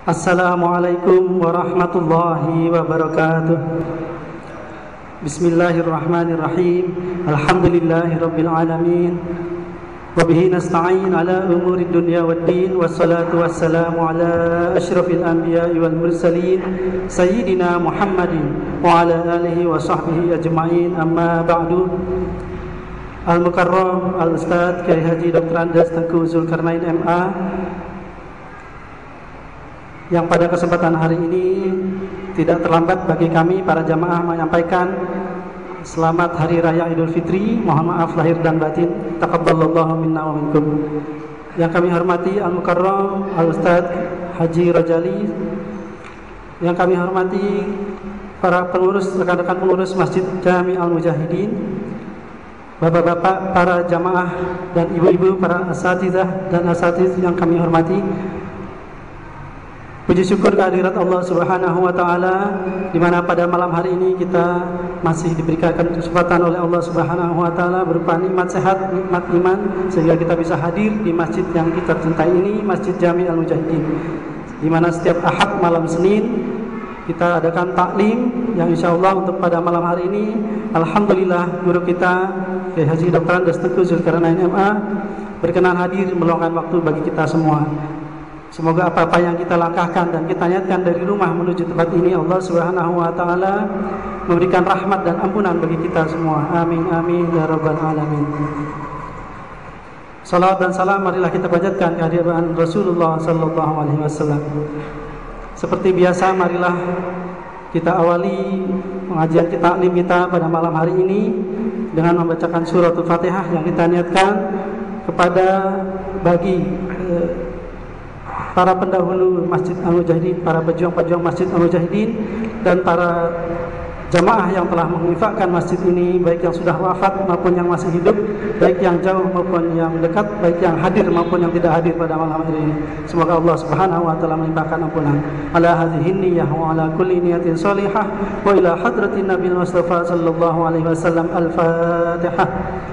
Assalamualaikum warahmatullahi wabarakatuh. Bismillahirrahmanirrahim. Alhamdulillahirabbil alamin. Wa bihi nasta'in ala umuri dunya waddin. Wassalatu wassalamu ala asyrafil anbiya'i wal mursalin sayyidina Muhammadin wa ala alihi wa sahbihi ajma'in. Amma ba'du. Al-Mukarram Al-Ustadz Kiai Haji Dr. Andes Tengku Zulkarnain MA, yang pada kesempatan hari ini tidak terlambat bagi kami para jamaah menyampaikan selamat Hari Raya Idul Fitri. Mohon maaf lahir dan batin. Taqabbalallahu minna wa minkum. Yang kami hormati Al-Mukarram Al-Ustadz Haji Rajali, yang kami hormati para pengurus, rekan-rekan pengurus Masjid Jami Al-Mujahidin, bapak-bapak, para jamaah dan ibu-ibu, para asatidzah dan asatiz yang kami hormati. Puji syukur kehadirat Allah Subhanahu wa taala, di mana pada malam hari ini kita masih diberikan kesempatan oleh Allah Subhanahu wa taala berupa nikmat sehat, nikmat iman, sehingga kita bisa hadir di masjid yang kita cintai ini, Masjid Jami Al-Mujahidin, di mana setiap Ahad malam Senin kita adakan taklim yang insyaallah untuk pada malam hari ini alhamdulillah guru kita Kiai Haji Dr. Andes Tengku Zulkarnain MA berkenan hadir meluangkan waktu bagi kita semua. Semoga apa-apa yang kita langkahkan dan kita niatkan dari rumah menuju tempat ini, Allah Subhanahu wa taala memberikan rahmat dan ampunan bagi kita semua. Amin amin ya rabbal alamin. Salawat dan salam marilah kita panjatkan kehadiran Rasulullah sallallahu alaihi wasallam. Seperti biasa, marilah kita awali pengajian taklim kita pada malam hari ini dengan membacakan suratul Fatihah yang kita niatkan kepada bagi para pendahulu Masjid Al-Mujahidin, para pejuang-pejuang Masjid Al-Mujahidin, dan para jamaah yang telah menginfakkan masjid ini, baik yang sudah wafat maupun yang masih hidup, baik yang jauh maupun yang dekat, baik yang hadir maupun yang tidak hadir pada malam hari ini. Semoga Allah Subhanahu wa taala melimpahkan ampunan ala hadhihi niyyah wa ala kulli niyatin shalihah wa ila hadratin Nabi Mustafa sallallahu alaihi wasallam. Al-Fatihah.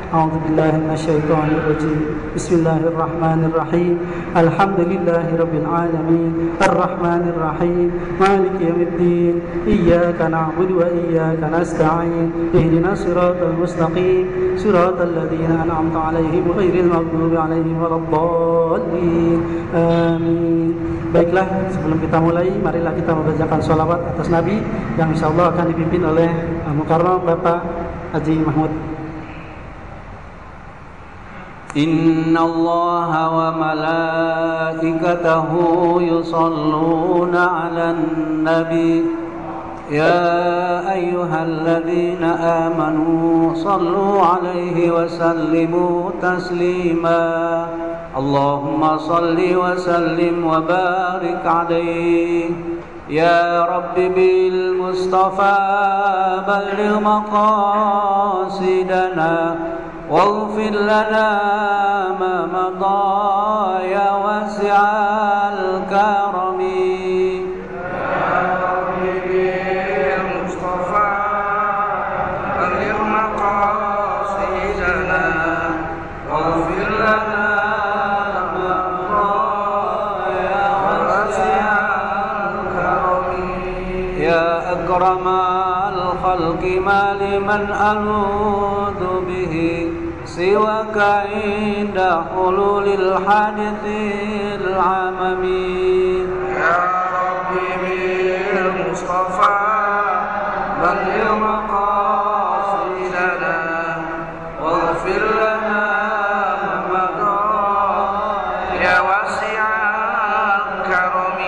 A'udzu billahi minasyaitonir rajim. Bismillahirrahmanirrahim. Alhamdulillahirabbil alamin. Arrahmanir rahim. Maliki yaumiddin. Iyyaka na'budu wa iyyaka nasta'in. Ihdinas siratal mustaqim. Siratal ladzina an'amta 'alaihim ghairil maghdubi 'alaihim waladdallin. Amin. Baiklah, sebelum kita mulai, marilah kita membacakan sholawat atas Nabi yang insyaallah akan dipimpin oleh Al-Mukarram Bapak Haji Mahmud. Inna Allaha wa malaikatahu yusalluna 'alan nabi ya ayyuhalladzina amanu sallu 'alaihi wa sallimu taslima. Allahumma salli wa sallim wa barik 'alaihi ya Rabbi bil Mustafa balligh maqasidana واغفر لنا ما مضى يا واسع الكرم يا ربي بالمصطفى بلغ مقاصدنا واغفر لنا ما مضى يا واسع الكرم يا أكرم الخلق ما لمن ألوذ به سواك عند حلول الحادث العممي يا ربي بالمصطفى بلغ مقاصدنا واغفر لنا ما مضى يا واسع الكرم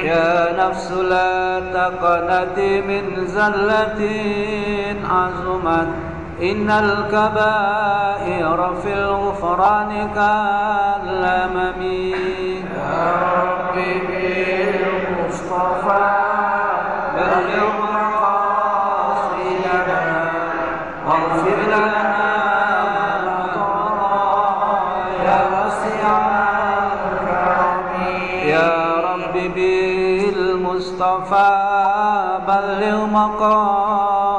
يا نفس لا تقنطي من زلة عظمت إن الكبائر في الغفران كالأمم يا ربي بالمصطفى بلغ مقاصدنا واغفر لنا ما مضى يا واسع الكرم يا ربي بالمصطفى بلغ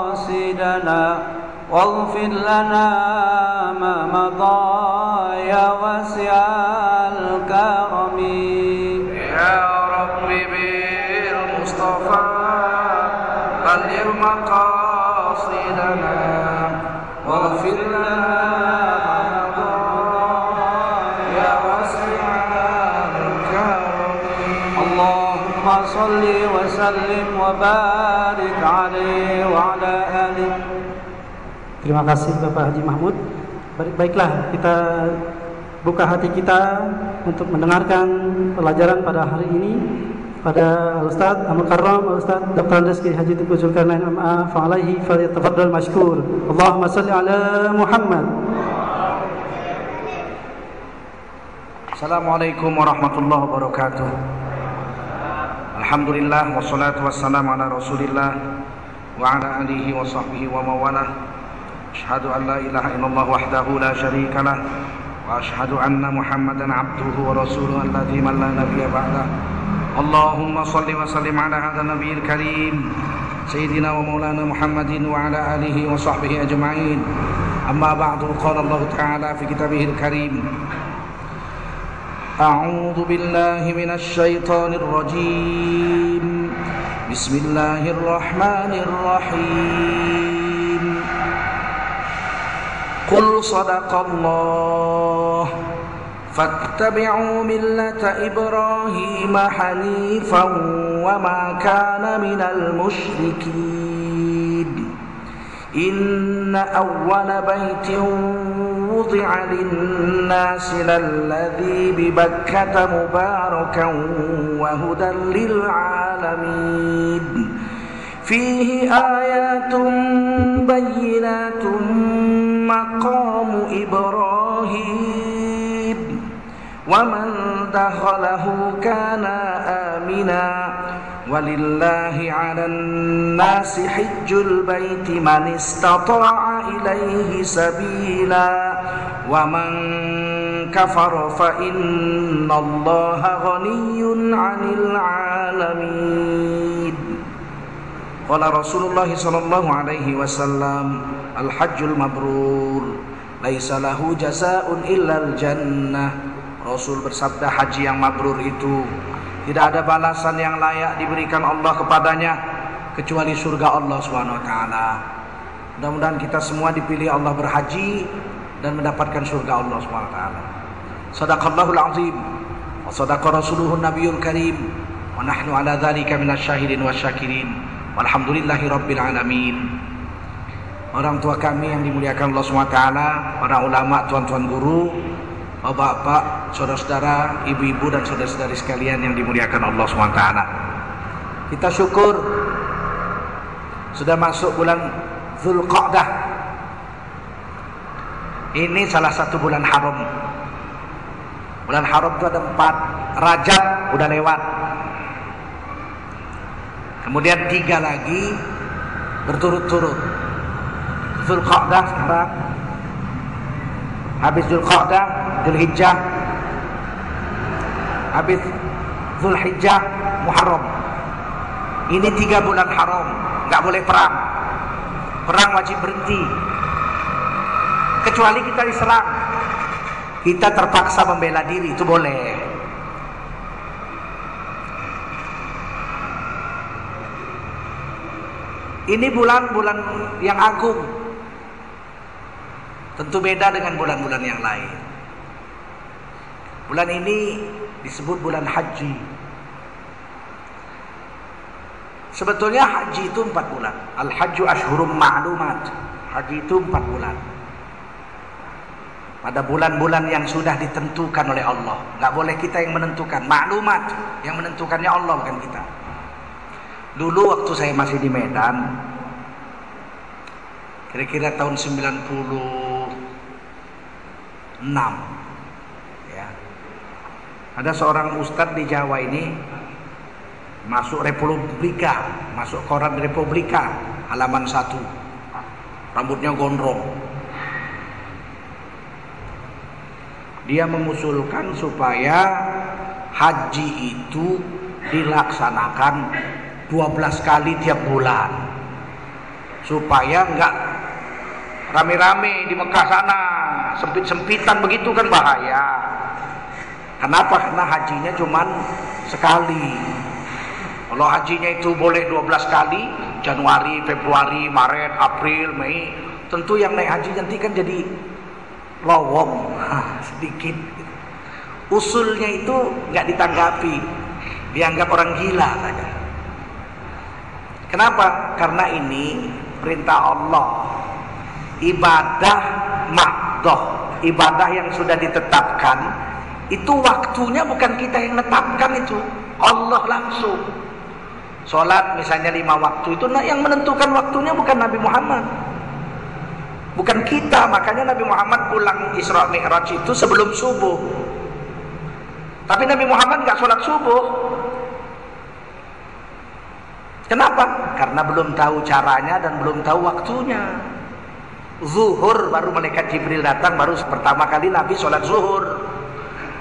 مقاصدنا واغفر لنا ما مضى يا واسع الكرم يا رب صل وسلم وبارك عليه وعلى آله. Terima kasih Bapak Haji Mahmud. Baiklah, kita buka hati kita untuk mendengarkan pelajaran pada hari ini pada Ustaz Al-Mukarram Ustaz Dr. Andes Kiai Haji Tengku Zulkarnain MA fa'alaihi falyatafaddal mashkur. Allahumma salli ala Muhammad. Assalamualaikum warahmatullahi wabarakatuh. Alhamdulillah wassalatu wassalamu ala Rasulillah wa ala alihi wa sahbihi wa mawalah. Asyhadu an la ilaha illallah wahdahu la syarika lah wa asyhadu anna Muhammadan abduhu wa rasuluhu alladzi man la nabiyya ba'dah. Allahumma shalli wa sallim ala hadzal nabiyil karim sayyidina wa maulana Muhammadin wa ala alihi wa sahbihi ajma'in. Amma ba'du, qala Allah ta'ala fi kitabihil karim. A'udzu billahi minasy syaithanir rajim. Bismillahirrahmanirrahim. Qul sadaqallah fattabi'u millata Ibrahim hanifan wa ma kana minal musyrikin. Inna awwala baitin wudi'a lin-nasi lalladzi bi Bakkata mubarakan wa hudan lil alamin. Fihi ayatun bayyinatun maqamu Ibrahim wa man dakhalahu kana amina walillahi 'alan nasi hajjul baiti man istata'a ilaihi sabila wa man kafara fa innallaha ghaniyyun 'anil 'alamin. Qala Rasulullah sallallahu alaihi wasallam, al-hajjul mabrur laisa lahu jazaa'un illal jannah. Rasul bersabda, haji yang mabrur itu tidak ada balasan yang layak diberikan Allah kepadanya kecuali surga Allah Subhanahu wa taala. Mudah-mudahan kita semua dipilih Allah berhaji dan mendapatkan surga Allah Subhanahu wa taala. Shadaqallahul azim wa shadaqa rasuluhun nabiyul karim wa nahnu ala dzalika minasyahidin wasyakirin. Walhamdulillahi rabbil alamin. Orang tua kami yang dimuliakan Allah SWT, para ulama, tuan-tuan guru, bapak-bapak, saudara-saudara, ibu-ibu dan saudara-saudari sekalian yang dimuliakan Allah SWT. Kita syukur sudah masuk bulan Dzulqa'dah. Ini salah satu bulan haram. Bulan haram itu ada 4. Rajab udah lewat. Kemudian 3 lagi berturut-turut. Dzulqa'dah sekarang, habis Dzulqa'dah, Dzulhijjah, habis Dzulhijjah, Muharram. Ini 3 bulan haram, nggak boleh perang. Perang wajib berhenti. Kecuali kita diserang, kita terpaksa membela diri, itu boleh. Ini bulan-bulan yang agung, tentu beda dengan bulan-bulan yang lain. Bulan ini disebut bulan haji. Sebetulnya haji itu 4 bulan. Al-hajju ashhurum ma'lumat. Haji itu 4 bulan. Pada bulan-bulan yang sudah ditentukan oleh Allah. Gak boleh kita yang menentukan. Maklumat, yang menentukannya Allah, bukan kita. Dulu waktu saya masih di Medan, kira-kira tahun 96 ya, ada seorang ustadz di Jawa ini masuk Republika, masuk koran Republika halaman 1, rambutnya gondrong. Dia mengusulkan supaya haji itu dilaksanakan 12 kali tiap bulan, supaya enggak rame-rame di Mekah sana, sempit-sempitan begitu kan bahaya. Kenapa? Karena hajinya cuman sekali. Kalau hajinya itu boleh 12 kali, Januari, Februari, Maret, April, Mei, tentu yang naik haji nanti kan jadi lowong sedikit. Usulnya itu enggak ditanggapi, dianggap orang gila saja. Kenapa? Karena ini perintah Allah. Ibadah mahdoh, ibadah yang sudah ditetapkan, itu waktunya bukan kita yang menetapkan, itu Allah langsung. Sholat misalnya 5 waktu itu, nah yang menentukan waktunya bukan Nabi Muhammad, bukan kita. Makanya Nabi Muhammad pulang Isra Mi'raj itu sebelum subuh. Tapi Nabi Muhammad nggak sholat subuh. Kenapa? Karena belum tahu caranya dan belum tahu waktunya. Zuhur baru malaikat Jibril datang, baru pertama kali Nabi sholat zuhur.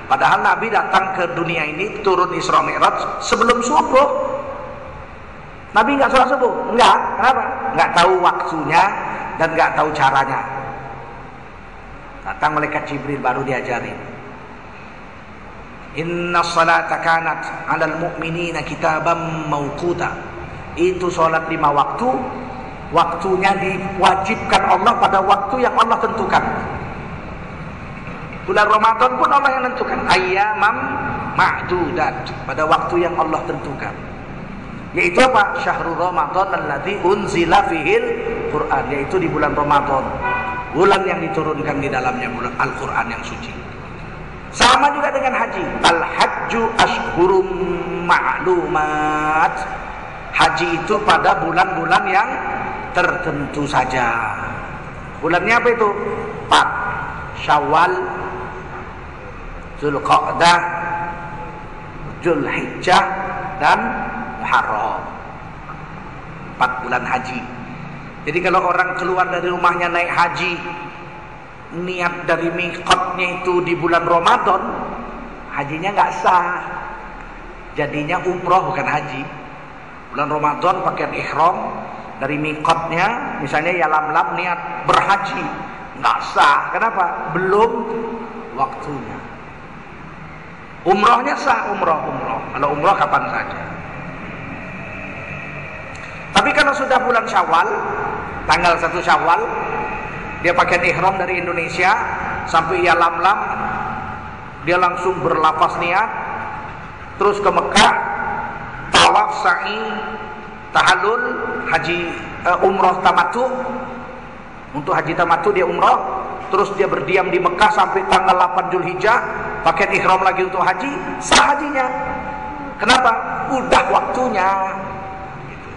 Padahal Nabi datang ke dunia ini, turun Isra Mi'raj sebelum subuh. Nabi nggak sholat subuh? Enggak. Kenapa? Nggak tahu waktunya dan nggak tahu caranya. Datang malaikat Jibril baru diajarin. Inna salata kanat 'alal mu'minina kitaban mawquta. Itu sholat 5 waktu, waktunya diwajibkan Allah pada waktu yang Allah tentukan. Bulan Ramadan pun Allah yang tentukan, ayyamam ma'dudat, pada waktu yang Allah tentukan. Yaitu apa? Syahrul Ramadan alladzi unzila fihil Quran, yaitu di bulan Ramadan, bulan yang diturunkan di dalamnya bulan Al-Quran yang suci. Sama juga dengan haji. Al-hajju ashhurum ma'lumat. Haji itu pada bulan-bulan yang tertentu saja. Bulannya apa itu? 4. Syawal, Zulqa'dah, Zulhijjah, dan Muharram. 4 bulan haji. Jadi kalau orang keluar dari rumahnya naik haji, niat dari miqatnya itu di bulan Ramadan, hajinya nggak sah. Jadinya umroh bukan haji. Bulan Ramadan pakaian ihram, dari miqatnya misalnya Yalamlam niat berhaji, nggak sah. Kenapa? Belum waktunya. Umrohnya sah, umroh. Kalau umroh kapan saja. Tapi kalau sudah bulan Syawal, tanggal 1 Syawal, dia pakaian ihram dari Indonesia sampai Yalamlam, dia langsung berlafaz niat, terus ke Mekah, tawaf, sa'i, tahallul, haji umroh tamattu. Untuk haji tamattu dia umroh, terus dia berdiam di Mekah sampai tanggal 8 Zulhijjah, pakai ihram lagi untuk haji, sah hajinya. Kenapa? Udah waktunya. Gitu.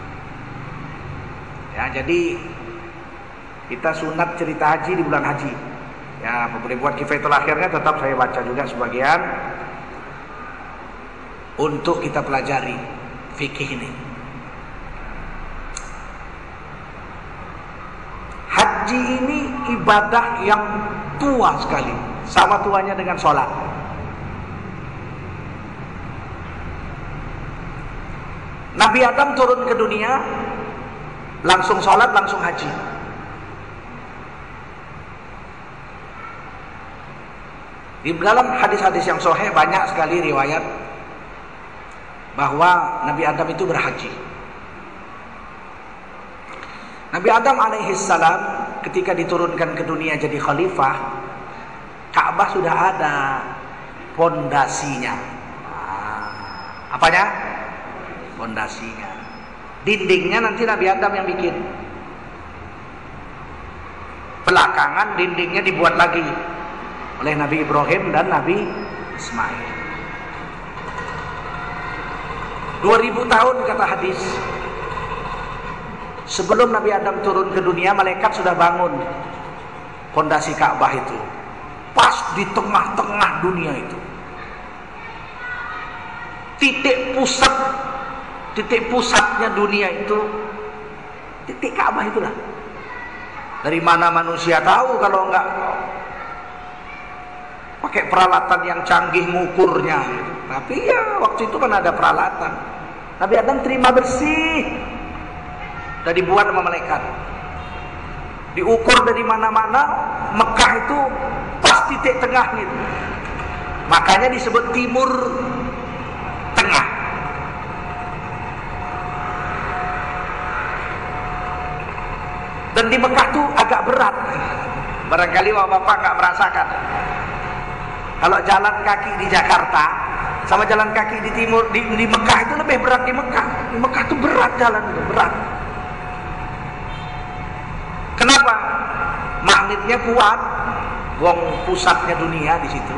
Ya, jadi kita sunat cerita haji di bulan haji. Ya, buat Kifayatul Akhirnya tetap saya baca juga sebagian untuk kita pelajari fikih ini. Haji ini ibadah yang tua sekali, sama tuanya dengan sholat. Nabi Adam turun ke dunia, langsung sholat, langsung haji. Di dalam hadis-hadis yang sahih banyak sekali riwayat bahwa Nabi Adam itu berhaji. Nabi Adam alaihissalam ketika diturunkan ke dunia jadi khalifah, Ka'bah sudah ada pondasinya. Apanya? Pondasinya. Dindingnya nanti Nabi Adam yang bikin. Belakangan dindingnya dibuat lagi oleh Nabi Ibrahim dan Nabi Ismail. 2000 tahun kata hadis sebelum Nabi Adam turun ke dunia, malaikat sudah bangun pondasi Ka'bah itu, pas di tengah-tengah dunia itu. Titik pusatnya dunia itu titik Ka'bah itulah. Dari mana manusia tahu kalau enggak pakai peralatan yang canggih ngukurnya. Tapi ya waktu itu kan ada peralatan. Nabi Adam terima bersih. Sudah dibuat sama malaikat. Diukur dari mana-mana, Mekah itu pas titik tengah gitu. Makanya disebut Timur Tengah. Dan di Mekah tuh agak berat. Barangkali bapak nggak merasakan. Kalau jalan kaki di Jakarta sama jalan kaki di timur di Mekah itu lebih berat di Mekah. Di Mekah itu berat jalan itu, berat. Kenapa? Magnetnya kuat. Wong pusatnya dunia di situ.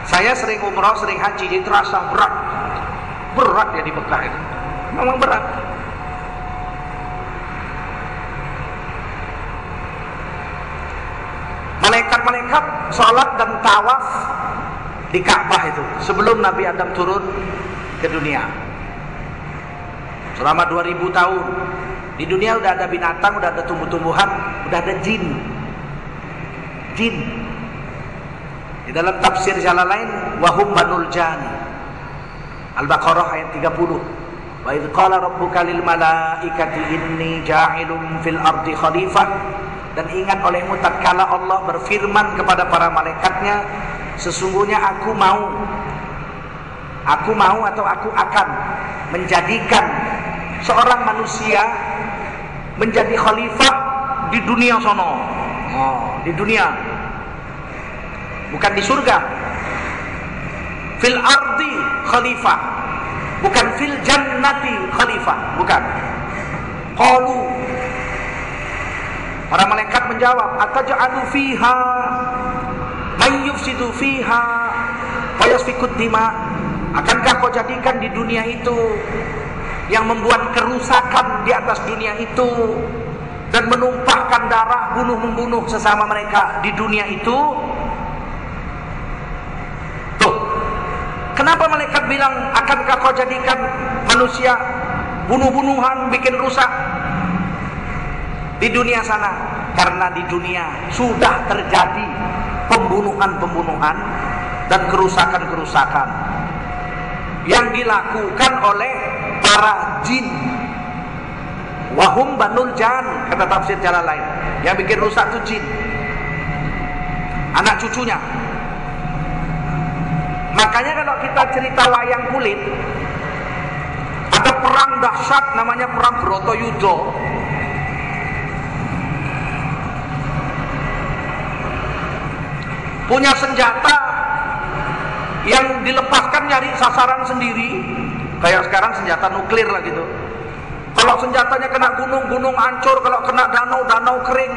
Saya sering umroh, sering haji, jadi terasa berat. Berat ya di Mekah itu. Memang berat. Malaikat-malaikat sholat dan tawaf di Ka'bah itu sebelum Nabi Adam turun ke dunia. Selama 2000 tahun di dunia udah ada binatang, udah ada tumbuh-tumbuhan, udah ada jin. Jin. Di dalam tafsir Jalalain, wahum banul jan. Al-Baqarah ayat 30. Wa idz qala rabbuka lil malaikati inni ja'ilun fil ardi khalifah. Dan ingat olehmu tatkala Allah berfirman kepada para malaikatnya, sesungguhnya aku mau atau aku akan menjadikan seorang manusia menjadi khalifah di dunia sono. Di dunia, bukan di surga. Fil ardi khalifah, bukan fil jannati khalifah, bukan. Qalu, para malaikat menjawab, ataj'alu fiha may yufsidu fiha wa yasfikud dima. Akankah kau jadikan di dunia itu yang membuat kerusakan di atas dunia itu dan menumpahkan darah, bunuh-membunuh sesama mereka di dunia itu? Tuh, kenapa malaikat bilang akankah kau jadikan manusia bunuh-bunuhan, bikin rusak di dunia sana? Karena di dunia sudah terjadi pembunuhan-pembunuhan dan kerusakan-kerusakan yang dilakukan oleh para jin. Wahum banul jan, kata tafsir Jalalain. Yang bikin rusak itu jin, anak cucunya. Makanya kalau kita cerita wayang kulit, ada perang dahsyat namanya perang Bratayuda. Punya senjata yang dilepaskan nyari sasaran sendiri. Kayak sekarang senjata nuklir lah gitu. Kalau senjatanya kena gunung-gunung hancur, kalau kena danau-danau kering.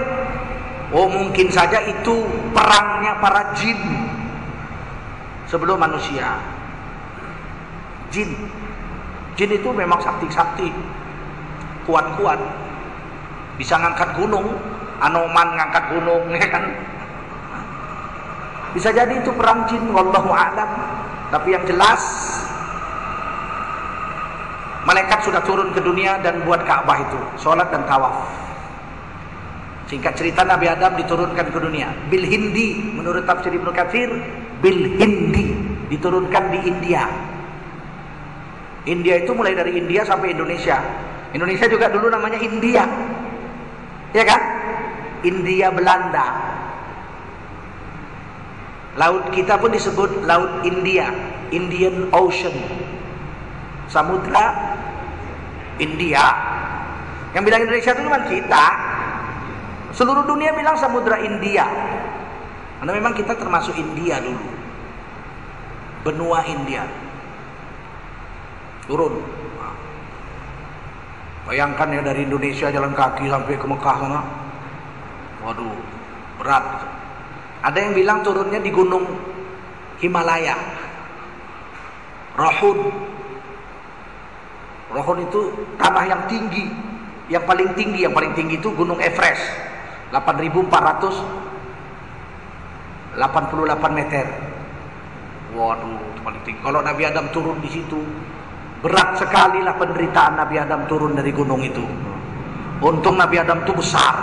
Oh, mungkin saja itu perangnya para jin sebelum manusia. Jin itu memang sakti-sakti, kuat-kuat, bisa ngangkat gunung. Anoman ngangkat gunung, ya kan? Bisa jadi itu perang jin, wallahu a'lam. Tapi yang jelas malaikat sudah turun ke dunia dan buat Ka'bah itu, sholat dan tawaf. Singkat cerita, Nabi Adam diturunkan ke dunia bil Hindi, menurut tafsir Ibnu Katsir, bil Hindi, diturunkan di India. India itu mulai dari India sampai Indonesia. Indonesia juga dulu namanya India, ya kan? India Belanda. Laut kita pun disebut Laut India, Indian Ocean, Samudra India. Yang bilang Indonesia itu cuma kita. Seluruh dunia bilang Samudra India, karena memang kita termasuk India dulu, benua India. Turun. Bayangkan ya, dari Indonesia jalan kaki sampai ke Mekah sana. Waduh, berat. Ada yang bilang turunnya di gunung Himalaya, Rahun. Rahun itu tanah yang tinggi, yang paling tinggi itu gunung Everest, 8.488 meter. Waduh, itu paling tinggi. Kalau Nabi Adam turun di situ, berat sekali lah penderitaan Nabi Adam turun dari gunung itu. Untung Nabi Adam itu besar,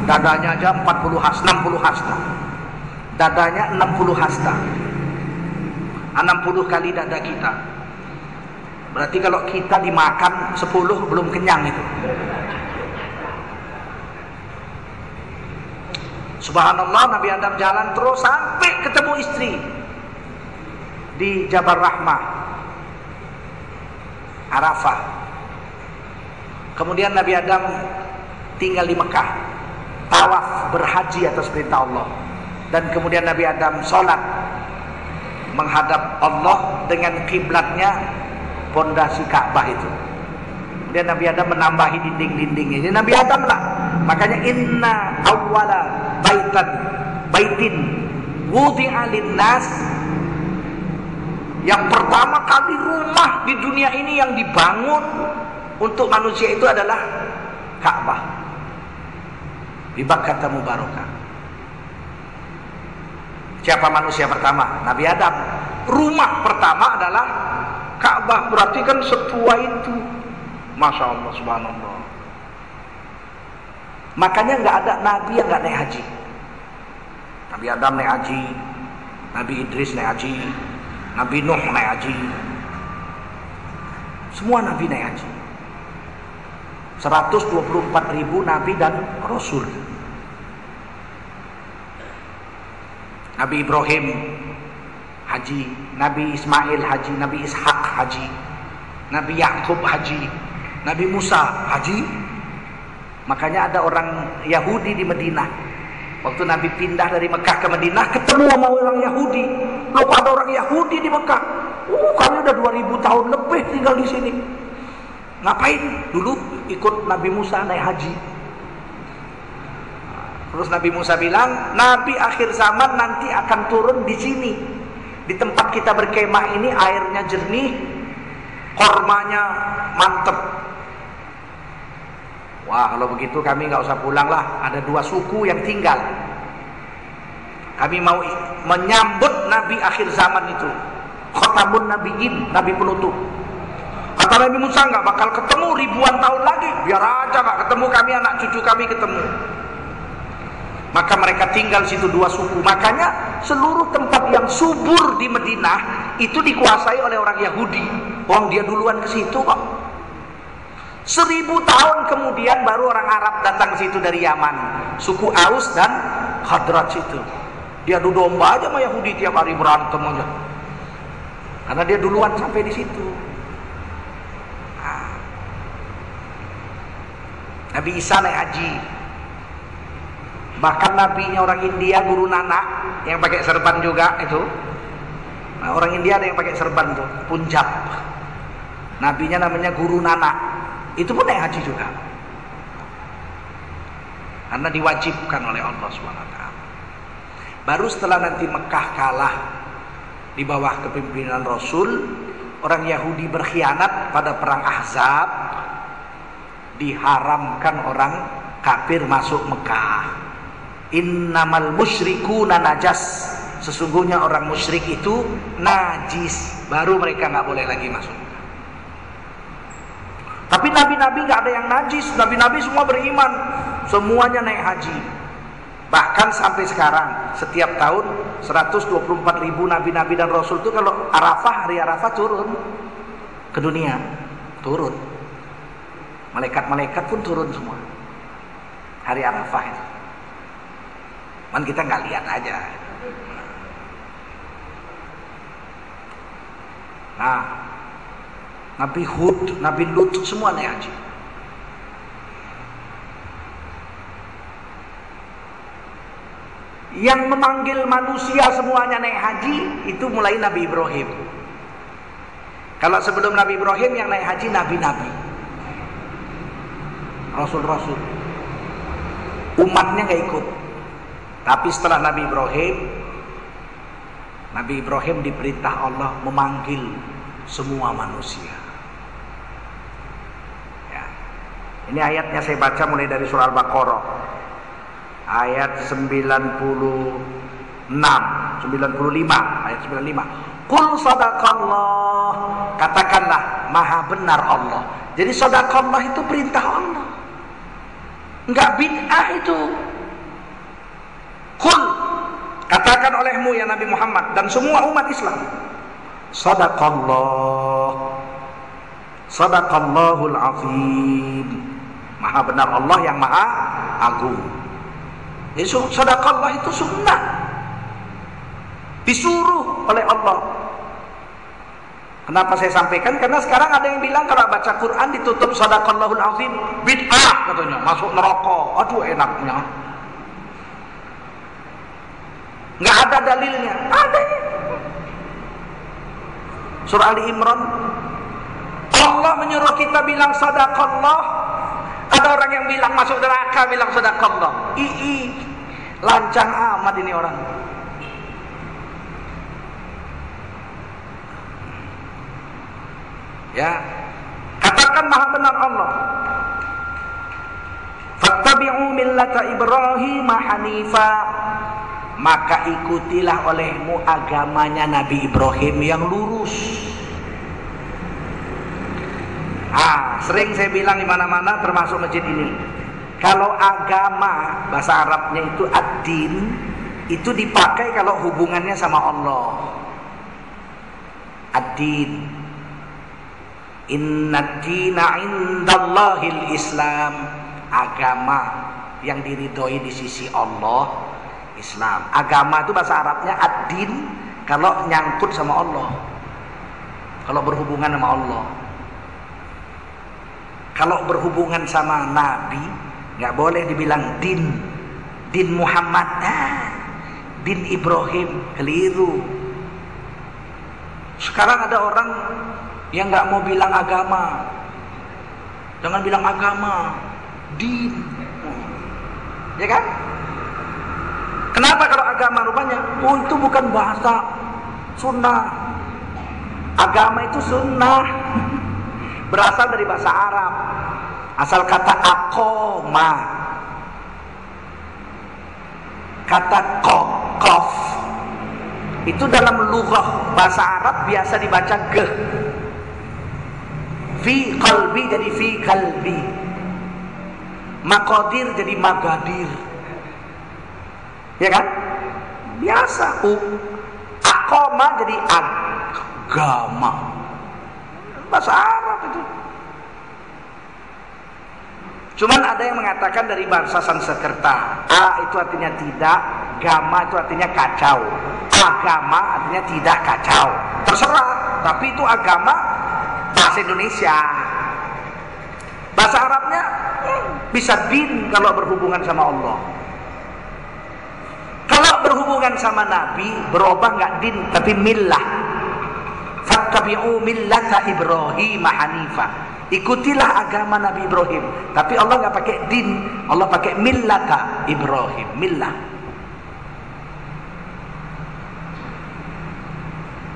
dadanya aja 60 hasta. Dadanya 60 hasta, 60 kali dada kita. Berarti kalau kita dimakan 10 belum kenyang itu. Subhanallah, Nabi Adam jalan terus sampai ketemu istri di Jabal Rahmah, Arafah. Kemudian Nabi Adam tinggal di Mekah, tawaf, berhaji atas perintah Allah. Dan kemudian Nabi Adam sholat menghadap Allah dengan kiblatnya pondasi Ka'bah itu. Kemudian Nabi Adam menambahi dinding-dindingnya. Jadi Nabi Adam lah. Makanya inna awwala baitin wudi'a linnas, yang pertama kali rumah di dunia ini yang dibangun untuk manusia itu adalah Ka'bah. Bi Bakkah mubarakah. Siapa manusia pertama? Nabi Adam. Rumah pertama adalah Ka'bah. Berarti kan setua itu. Masya Allah, subhanallah. Makanya nggak ada nabi yang nggak naik haji. Nabi Adam naik haji, Nabi Idris naik haji, Nabi Nuh naik haji. Semua nabi naik haji. 124.000 nabi dan rasul. Nabi Ibrahim haji, Nabi Ismail haji, Nabi Ishak haji, Nabi Yakub haji, Nabi Musa haji. Makanya ada orang Yahudi di Madinah. Waktu Nabi pindah dari Mekah ke Madinah, ketemu sama orang Yahudi. Loh, ada orang Yahudi di Mekah. Kami udah 2000 tahun lebih tinggal di sini. Ngapain? Dulu ikut Nabi Musa naik haji. Terus Nabi Musa bilang, Nabi akhir zaman nanti akan turun di sini. Di tempat kita berkemah ini airnya jernih, kormanya mantep. Wah, kalau begitu kami nggak usah pulang lah. Ada 2 suku yang tinggal. Kami mau menyambut Nabi akhir zaman itu. Khatamun Nabiyyin, Nabi penutup. Kata Nabi Musa, nggak bakal ketemu ribuan tahun lagi. Biar aja nggak ketemu, kami anak cucu kami ketemu. Maka mereka tinggal situ 2 suku. Makanya seluruh tempat yang subur di Madinah itu dikuasai oleh orang Yahudi. Orang dia duluan ke situ kok. 1000 tahun kemudian baru orang Arab datang ke situ dari Yaman. Suku Aus dan Khazraj itu. Dia adu domba aja sama Yahudi, tiap hari berantem aja. Karena dia duluan sampai di situ. Nabi Isa naik haji. Bahkan nabinya orang India, Guru Nanak, yang pakai serban juga itu. Nah, orang India ada yang pakai serban tuh, Punjab. Nabinya namanya Guru Nanak. Itu pun naik haji juga. Karena diwajibkan oleh Allah SWT. Baru setelah nanti Mekah kalah di bawah kepemimpinan Rasul, orang Yahudi berkhianat pada perang Ahzab, diharamkan orang kafir masuk Mekah. Innamal musyrikuna najas. Sesungguhnya orang musyrik itu najis. Baru mereka nggak boleh lagi masuk. Tapi nabi-nabi nggak ada yang najis. Nabi-nabi semua beriman. Semuanya naik haji. Bahkan sampai sekarang, setiap tahun 124.000 nabi-nabi dan rasul itu kalau Arafah, hari Arafah turun ke dunia. Turun. Malaikat-malaikat pun turun semua. Hari Arafah itu. Man kita nggak lihat aja. Nah, Nabi Hud, Nabi Lut semua naik haji. Yang memanggil manusia semuanya naik haji itu mulai Nabi Ibrahim. Kalau sebelum Nabi Ibrahim yang naik haji nabi-nabi, rasul-rasul, umatnya nggak ikut. Tapi setelah Nabi Ibrahim diperintah Allah memanggil semua manusia. Ya. Ini ayatnya saya baca mulai dari surah Al-Baqarah ayat 95, ayat 95. Qul sadaqallah, katakanlah maha benar Allah. Jadi sadaqallah itu perintah Allah, enggak bid'ah itu. Qul, katakan olehmu ya Nabi Muhammad dan semua umat Islam, sadaqallah, sadaqallahul azim. Maha benar Allah yang maha agung. Jadi sadaqallah itu sunnah, disuruh oleh Allah. Kenapa saya sampaikan? Karena sekarang ada yang bilang kalau baca Quran ditutup sadaqallahul azim, bid'ah katanya, masuk neraka. Aduh enaknya. Nggak ada dalilnya. Ada. Surah Ali Imran, Allah menyuruh kita bilang sadaqallah. Ada orang yang bilang masuk neraka bilang sadaqallah. Lancang amat ini orang. Ya, katakan maha benar Allah. Fattabi'u millata Ibrahim hanifa, maka ikutilah olehmu agamanya Nabi Ibrahim yang lurus. Sering saya bilang di mana-mana termasuk masjid ini, kalau agama bahasa Arabnya itu ad-din, itu dipakai kalau hubungannya sama Allah. Ad-din, inna dina indallahil Islam, agama yang diridhoi di sisi Allah Islam. Agama itu bahasa Arabnya ad-din kalau nyangkut sama Allah, kalau berhubungan sama Allah. Kalau berhubungan sama Nabi nggak boleh dibilang din Muhammad, din Ibrahim, keliru. Sekarang ada orang yang nggak mau bilang agama, jangan bilang agama, din, ya kan? Kenapa kalau agama rupanya? Oh, itu bukan bahasa sunnah. Agama itu sunnah, berasal dari bahasa Arab. Asal kata aqoma, kata qof, itu dalam lughah bahasa Arab biasa dibaca geh. Fi qalbi jadi fi qalbi, maqadir jadi magadir, ya kan? Biasa. Aqoma jadi agama, bahasa Arab itu. Cuman ada yang mengatakan dari bahasa Sanskerta, itu artinya tidak, gama itu artinya kacau, agama artinya tidak kacau. Terserah, tapi itu agama bahasa Indonesia. Bahasa Arabnya bisa din kalau berhubungan sama Allah. Kalau berhubungan sama Nabi berubah nggak din tapi millah. Fattabi'u millata Ibrahim hanifa. Ikutilah agama Nabi Ibrahim. Tapi Allah nggak pakai din, Allah pakai millata Ibrahim, millah.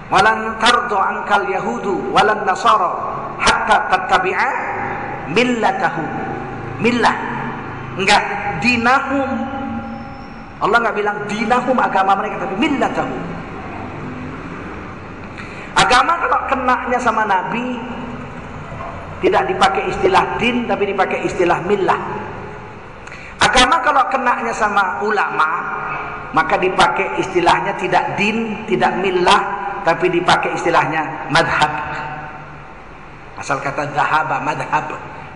Walan tardo ankal yahudu walan nasara hatta tattabi'a millatahum. Millah, enggak dinahum. Allah nggak bilang dinahum agama mereka, tapi millatahum. Agama kalau kenanya sama Nabi tidak dipakai istilah din, tapi dipakai istilah millah. Agama kalau kenanya sama ulama, maka dipakai istilahnya tidak din, tidak millah, tapi dipakai istilahnya madhab. Asal kata dhahaba,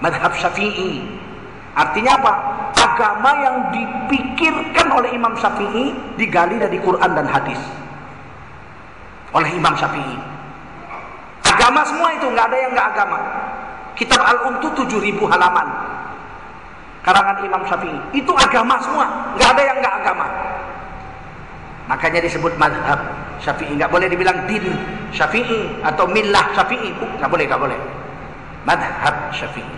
madhab Syafi'i. Artinya apa? Agama yang dipikirkan oleh Imam Syafi'i digali dari Quran dan hadis oleh Imam Syafi'i. Agama semua itu, nggak ada yang nggak agama. Kitab Al-Umtu 7.000 halaman karangan Imam Syafi'i, itu agama semua, nggak ada yang nggak agama. Makanya disebut madhab Syafi'i. Nggak boleh dibilang din Syafi'i atau millah Syafi'i, nggak boleh. Madhab Syafi'i.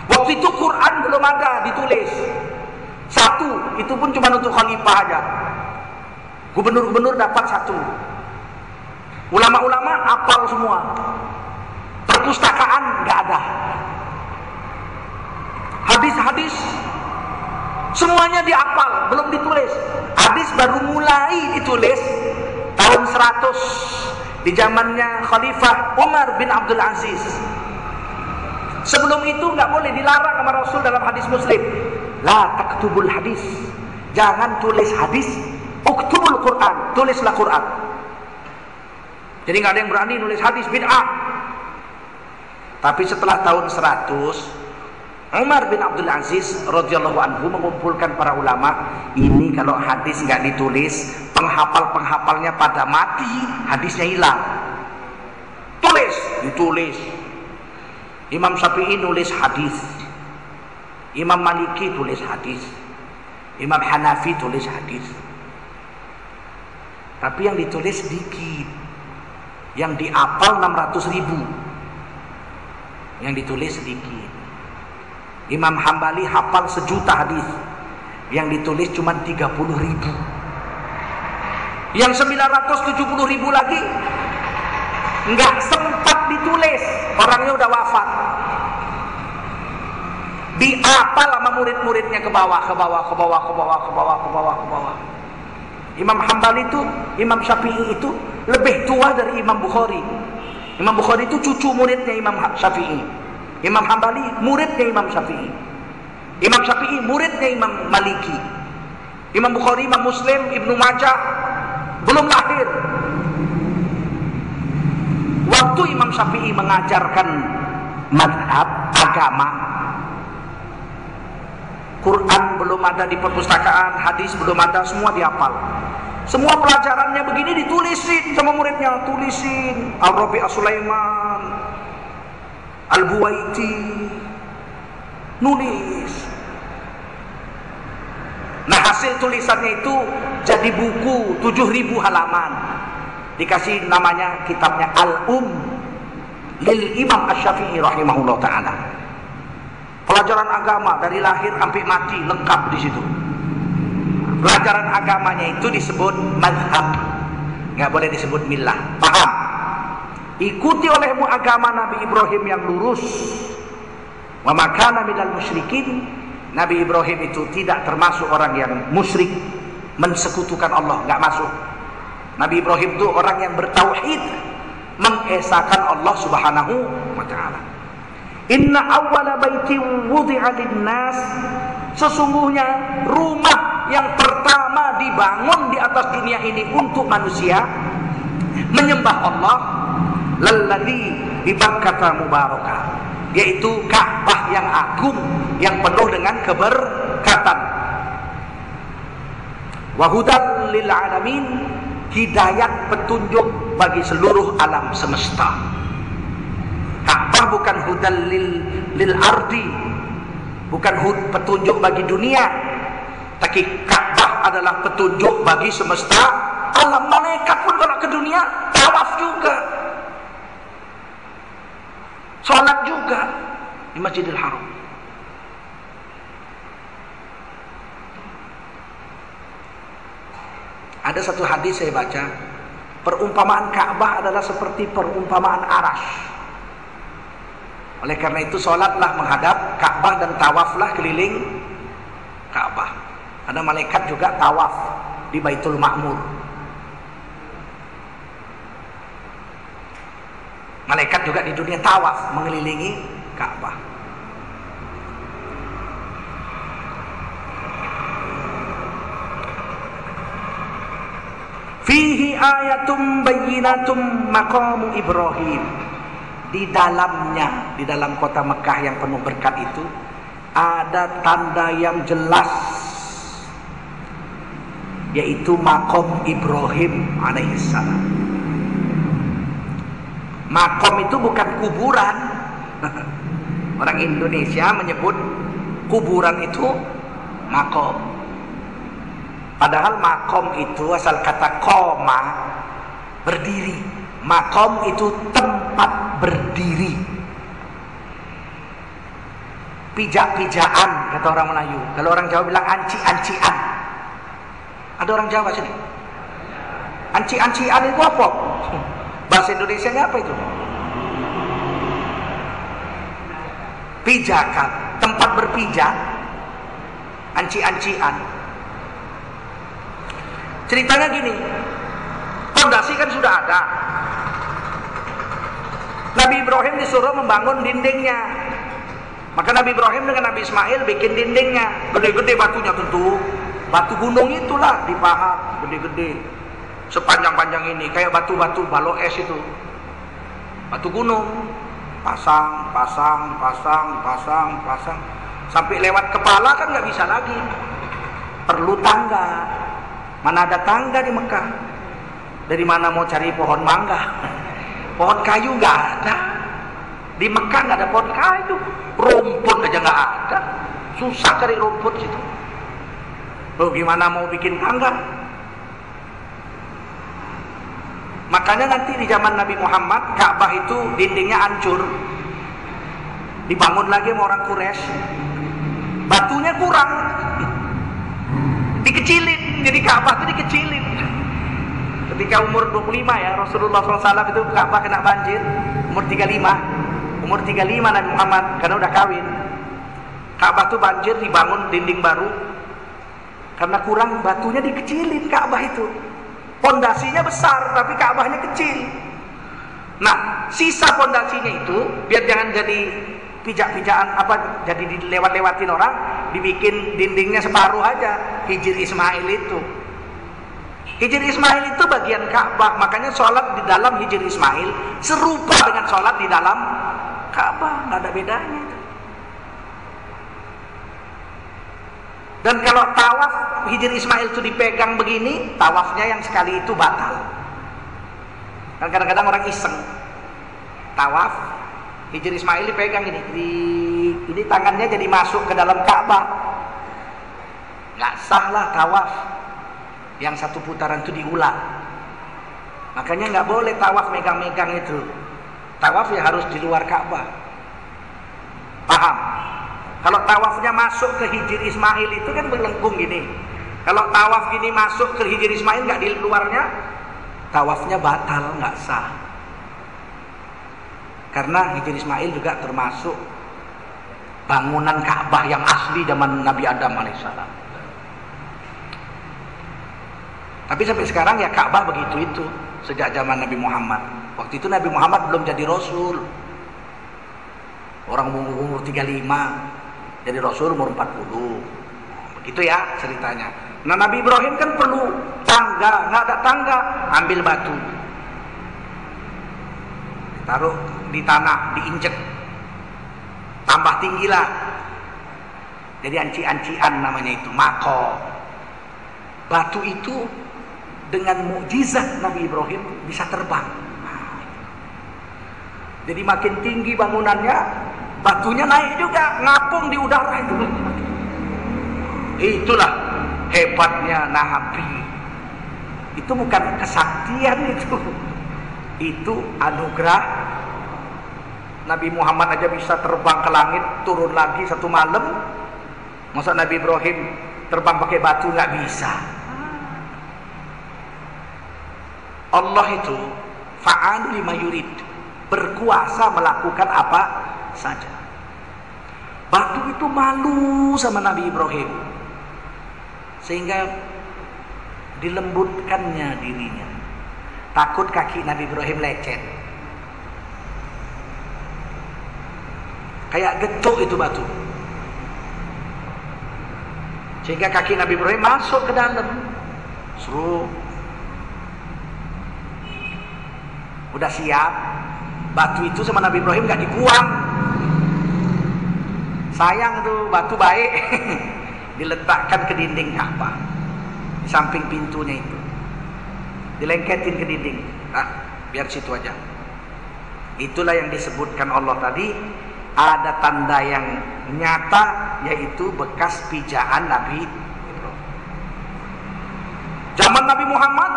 Waktu itu Quran belum ada ditulis, satu, itu pun cuma untuk khalifah aja. Gubernur-gubernur dapat satu, ulama-ulama hafal semua. Perpustakaan nggak ada. Hadis-hadis semuanya dihafal, belum ditulis. Hadis baru mulai ditulis tahun 100 di zamannya Khalifah Umar bin Abdul Aziz. Sebelum itu nggak boleh, dilarang sama Rasul dalam hadis Muslim. La taktubul hadis, jangan tulis hadis. Uktubul Quran, tulislah Quran. Jadi nggak ada yang berani nulis hadis, bid'ah. Tapi setelah tahun 100, Umar bin Abdul Aziz radhiyallahu anhu mengumpulkan para ulama. Ini kalau hadis nggak ditulis, penghafal-penghafalnya pada mati, hadisnya hilang. Ditulis. Imam Syafi'i nulis hadis, Imam Maliki tulis hadis, Imam Hanafi tulis hadis. tapi yang ditulis sedikit. Yang dihafal 600.000, yang ditulis sedikit. Imam Hambali hafal 1.000.000 hadis, yang ditulis cuma 30.000. Yang 970.000 lagi nggak sempat ditulis, orangnya udah wafat. Dihafal sama murid-muridnya ke bawah. Imam Hambali itu, Imam Syafi'i itu lebih tua dari Imam Bukhari. Imam Bukhari itu cucu muridnya Imam Syafi'i. Imam Hambali muridnya Imam Syafi'i. Imam Syafi'i muridnya Imam Maliki. Imam Bukhari, Imam Muslim, Ibnu Majah belum lahir. Waktu Imam Syafi'i mengajarkan madhab agama, Quran belum ada di perpustakaan, hadis belum ada, semua dihafal. Semua pelajarannya begini ditulisin sama muridnya, tulisin. Al-Rabi' As-Sulaiman, Al-Buwaiti, nulis. Nah, hasil tulisannya itu jadi buku 7.000 halaman. Dikasih namanya kitabnya lil Imam Asy-Syafi'i rahimahullah ta'ala. Pelajaran agama dari lahir sampai mati lengkap di situ. Pelajaran agamanya itu disebut mazhab, nggak boleh disebut millah. Paham? Ikuti olehmu agama Nabi Ibrahim yang lurus. Wa makana minal musyrikin. Nabi Ibrahim itu tidak termasuk orang yang musyrik, mensekutukan Allah, nggak masuk. Nabi Ibrahim itu orang yang bertauhid, mengesahkan Allah Subhanahu wa ta'ala. Inna awwala baiti wudi'a lin-nas, sesungguhnya rumah yang pertama dibangun di atas dunia ini untuk manusia menyembah Allah, lalladzi bi Bakkah mubarakah, yaitu Ka'bah yang agung yang penuh dengan keberkatan. Wa hudan lil alamin, hidayat petunjuk bagi seluruh alam semesta. Ka'bah bukan hudan lil ardi, bukan petunjuk bagi dunia, tapi Ka'bah adalah petunjuk bagi semesta alam. Malaikat pun kalau ke dunia tawaf juga, sholat juga di Masjidil Haram. Ada satu hadis saya baca, perumpamaan Ka'bah adalah seperti perumpamaan Arash. Oleh karena itu sholatlah menghadap Ka'bah dan tawaflah keliling Ka'bah. Ada malaikat juga tawaf di Baitul Ma'mur. Malaikat juga di dunia tawaf mengelilingi Ka'bah. Fihi ayatum bayyinatum maqamu Ibrahim. Di dalamnya, di dalam kota Mekah yang penuh berkat itu ada tanda yang jelas, yaitu maqam Ibrahim alaihissalam. Maqam itu bukan kuburan. Orang Indonesia menyebut kuburan itu maqam. Padahal maqam itu asal kata qoma, berdiri. Maqam itu tempat berdiri. Pijak-pijaan kata orang Melayu. Kalau orang Jawa bilang anci-ancian. Ada orang Jawa sini? Anci-ancian itu apa? Bahasa Indonesianya apa itu? Pijakan, tempat berpijak. Anci-ancian. Ceritanya gini, fondasi kan sudah ada. Nabi Ibrahim disuruh membangun dindingnya. Maka Nabi Ibrahim dengan Nabi Ismail bikin dindingnya. Gede-gede batunya tentu. Batu gunung itulah dipahat, gede-gede. Sepanjang-panjang ini, kayak batu-batu balo es itu. Batu gunung. Pasang. Sampai lewat kepala kan nggak bisa lagi. Perlu tangga. Mana ada tangga di Mekah? Dari mana mau cari pohon mangga? Pohon kayu nggak ada. Di Mekah nggak ada pohon kayu. Rumput aja nggak ada. Susah cari rumput situ. Loh, gimana mau bikin tangga? Makanya nanti di zaman Nabi Muhammad Ka'bah itu dindingnya hancur, dibangun lagi sama orang Quraisy, batunya kurang, dikecilin, jadi Ka'bah itu dikecilin. Ketika umur 25 ya Rasulullah SAW itu Ka'bah kena banjir, umur 35 Nabi Muhammad karena udah kawin. Ka'bah itu banjir, dibangun dinding baru karena kurang, batunya dikecilin Ka'bah itu. Pondasinya besar tapi Ka'bahnya kecil. Nah, sisa pondasinya itu biar jangan jadi pijak-pijakan jadi dilewat-lewatin orang, dibikin dindingnya separuh aja. Hijr Ismail itu. Hijr Ismail itu bagian Ka'bah, makanya sholat di dalam Hijr Ismail serupa dengan sholat di dalam Ka'bah, nggak ada bedanya itu. Dan kalau tawaf Hijr Ismail itu dipegang begini, tawafnya yang sekali itu batal. Dan kadang-kadang orang iseng tawaf Hijr Ismail dipegang ini tangannya jadi masuk ke dalam Ka'bah, nggak sah lah tawaf. Yang satu putaran itu diulang. Makanya nggak boleh tawaf megang-megang itu. Tawaf ya harus di luar Ka'bah. Paham? Kalau tawafnya masuk ke Hijr Ismail itu kan melengkung gini. Kalau tawaf gini masuk ke Hijr Ismail nggak di luarnya, tawafnya batal, nggak sah. Karena Hijr Ismail juga termasuk bangunan Ka'bah yang asli zaman Nabi Adam alaihissalam. Tapi sampai sekarang ya Ka'bah begitu itu sejak zaman Nabi Muhammad. Waktu itu Nabi Muhammad belum jadi Rasul. Orang umur 35, jadi Rasul umur 40. Begitu ya ceritanya. Nah, Nabi Ibrahim kan perlu tangga, nggak ada tangga, ambil batu, taruh di tanah, diinjek, tambah tinggi lah. Jadi anci-ancian namanya itu, mako. Batu itu dengan mukjizat Nabi Ibrahim bisa terbang. Jadi makin tinggi bangunannya, batunya naik juga, ngapung di udara itu. Itulah hebatnya Nabi. Itu bukan kesaktian itu anugerah. Nabi Muhammad aja bisa terbang ke langit, turun lagi satu malam. Masa Nabi Ibrahim terbang pakai batu? Nggak bisa. Allah itu fa'al lima yurid, berkuasa melakukan apa saja. Batu itu malu sama Nabi Ibrahim, sehingga dilembutkannya dirinya. Takut kaki Nabi Ibrahim lecet, kayak getuk itu batu, sehingga kaki Nabi Ibrahim masuk ke dalam. Suruh udah siap, batu itu sama Nabi Ibrahim nggak dibuang. Sayang tuh batu baik. Diletakkan ke dinding Ka'bah, di samping pintunya itu, dilengketin ke dinding. Nah, biar situ aja. Itulah yang disebutkan Allah tadi, ada tanda yang nyata, yaitu bekas pijaan Nabi Ibrahim. Zaman Nabi Muhammad,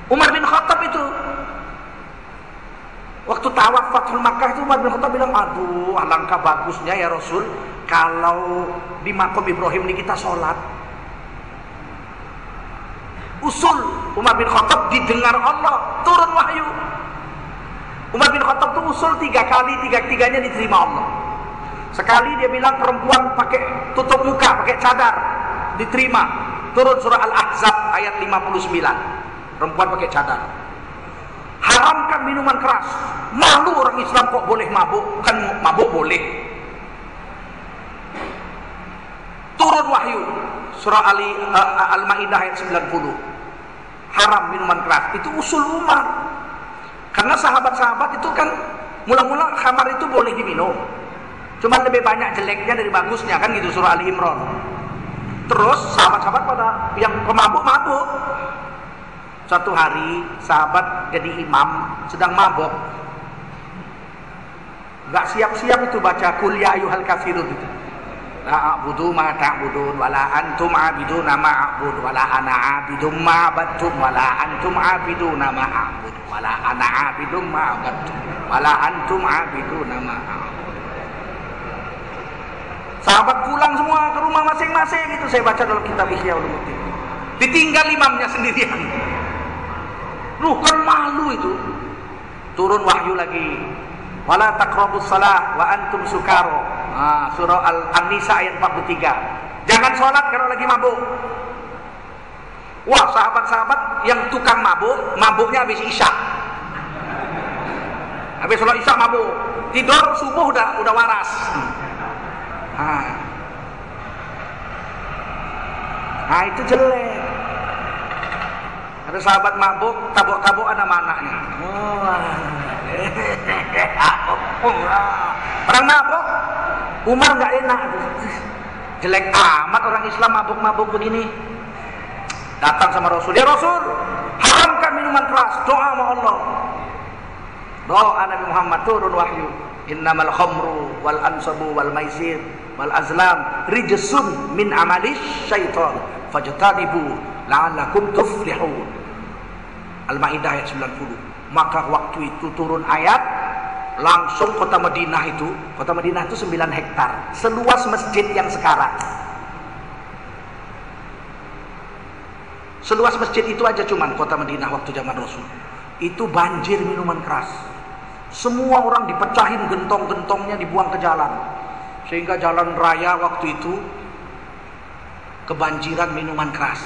Umar bin Khattab itu waktu tawaf Fathul Makkah itu, Umar bin Khattab bilang, aduh alangkah bagusnya ya Rasul kalau di makam Ibrahim ini kita sholat. Usul Umar bin Khattab didengar Allah, turun wahyu. Umar bin Khattab tuh usul 3 kali, 3-tiganya diterima Allah. Sekali dia bilang perempuan pakai tutup muka, pakai cadar, diterima. Turun surah Al-Ahzab ayat 59. Perempuan pakai cadar. Haramkan minuman keras. Malu orang Islam kok boleh mabuk, kan mabuk boleh. Turun wahyu surah Al-Maidah ayat 90. Haram minuman keras. Itu usul Umar. Karena sahabat-sahabat itu kan mula-mula khamar itu boleh diminum, cuma lebih banyak jeleknya dari bagusnya, kan gitu, surah Ali Imran. Terus sahabat-sahabat pada yang pemabuk-mabuk. Suatu hari sahabat jadi imam sedang mabuk, nggak siap-siap itu baca Qul ya ayyuhal kafirun itu. La a'budu ma ta'budun wala antum 'abiduna ma a'bud wala ana 'abidum ma 'abadtum wala antum 'abiduna ma a'bud wala ana 'abidum ma 'abadtum wala antum 'abiduna ma a'bud. Sahabat pulang semua ke rumah masing-masing, itu saya baca dalam kitab Ihya Ulumuddin. Ditinggal imamnya sendirian. Loh, kan malu itu. Turun wahyu lagi. Wala taqrabus shalah wa antum sukara. Surah An-Nisa ayat 43. Jangan sholat kalau lagi mabuk. Wah, sahabat-sahabat yang tukang mabuk, mabuknya habis isya. Habis sholat isya mabuk. Tidur subuh udah waras. Nah, itu jelek. Ada sahabat mabuk, tabuk-tabukan sama anaknya. Orang mabuk, Umar nggak enak. Jelek amat orang Islam mabuk-mabuk begini. Datang sama Rasul, ya Rasul, haramkan minuman keras, doa sama Allah. Doa Nabi Muhammad, turun wahyu. Innamal khamru wal ansabu wal maisir wal azlam rijsun min amalis syaitan fajtanibu la'allakum tuflihun. Al-Maidah ayat 90. Maka waktu itu turun ayat, langsung kota Madinah itu 9 hektar, seluas masjid yang sekarang. Seluas masjid itu aja cuman kota Madinah waktu zaman Rasul. Itu banjir minuman keras. Semua orang dipecahin gentong-gentongnya, dibuang ke jalan. Sehingga jalan raya waktu itu kebanjiran minuman keras.